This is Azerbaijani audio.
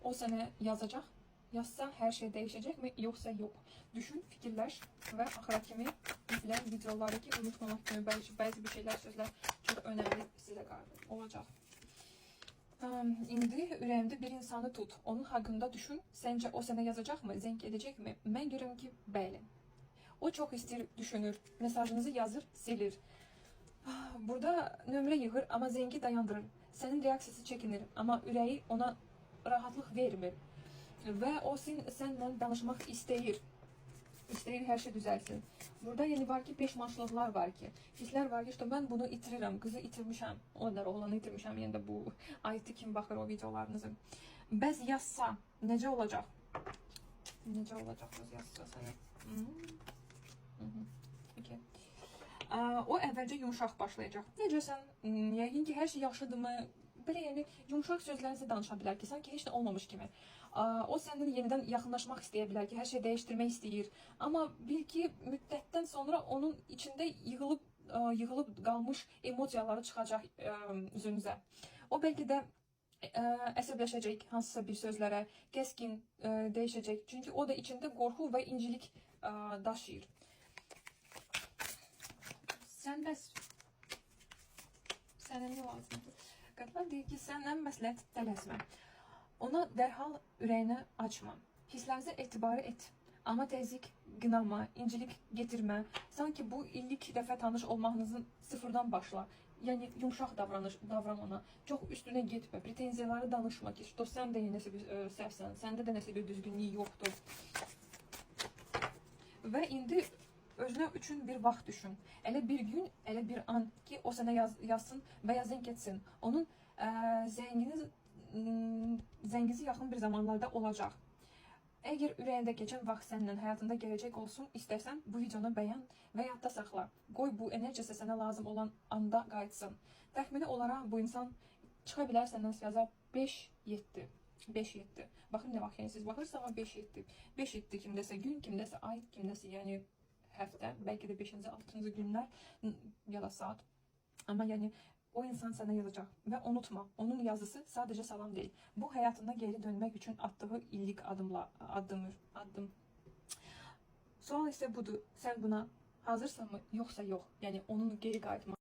o sənə yazacaq. Yazsa hər şey dəyişəcəkmi, yoxsa yox? Düşün, fikirləş və axıra kimi izlə videoları ki, unutmamaq kimi bəzi bir şeylər, sözlər çox önəmli sizə olacaq. İndi ürəyimdə bir insanı tut. Onun haqqında düşün. Səncə o sənə yazacaqmı, zəng edəcəkmi? Mən görürüm ki, bəli. O çox istəyir, düşünür, mesajınızı yazır, silir. Burada nömrə yığır, amma zəngi dayandırır. Sənin reaksiyası çəkinir, amma ürəyi ona rahatlıq vermir. Və o sənlə danışmaq istəyir. İstəyir hər şey düzəlsin. Burada yəni var ki, peşmançılıqlar var ki, hisslər var ki, işte mən bunu itirirəm, qızı itirmişəm, oğlanı itirmişəm, yəni də bu ayıtı kim baxır o videolarınızı. Bəz yazsa necə olacaq? Necə olacaq bəz yazsa sənə? Okay. O əvvəlcə yumuşaq başlayacaq. Necəsən? Yəqin ki, hər şey yaxşıdırmı? Belə yəni yumuşaq sözlərinizi danışa bilər ki, sanki heç nə olmamış kimi. O səndən yenidən yaxınlaşmaq istəyə bilər ki, hər şey dəyişdirmək istəyir. Amma bil ki, müddətdən sonra onun içində yığılıb qalmış emosiyaları çıxacaq üzünüzə. O bəlkə də əsəbləşəcək hansısa bir sözlərə, kəskin dəyişəcək. Çünki o da içində qorxu və incilik daşıyır. Sən bəs sənə nə lazımdır? Qadınlar deyir ki, səndən məsləhət tələsmə. Ona dərhal ürəyini açma. Hisslərinizə etibarı et. Amma təzyiq, qınama, incilik getirmə. Sanki bu ilk dəfə tanış olmağınızın sıfırdan başla. Yəni yumuşaq davran ona. Çox üstünə getmə. Pretenziyaları danışma ki, sən də nəsə bir səhvsən, səndə də nəsə bir düzgünlük yoxdur. Və indi özünə üçün bir vaxt düşün. Elə bir gün, elə bir an ki, o sənə yazsın və ya zəng etsin. Onun zəngizi yaxın bir zamanlarda olacaq. Əgər ürəyində keçən vaxt səndən həyatında gələcək olsun, istərsən bu videonu bəyən və yadda saxla. Qoy bu enerjisi sənə lazım olan anda qayıtsın. Təxmini olaraq bu insan çıxa bilər səndən yaza 5-7. 5-7. Baxın nə vaxt, yəni siz baxırsınız amma 5-7. 5-7 kimdəsə gün, kimdəsə ay, kimdəsə yəni həftə, bəlkə də 5-ci, 6-cı günlər ya da saat. Amma yəni o insan sənə yazacaq və unutma, onun yazısı sadəcə salam deyil. Bu həyatına geri dönmək üçün atdığı illik addım. Sual isə budur, sən buna hazırsanmı, yoxsa yox? Yəni onun geri qayıtmaq.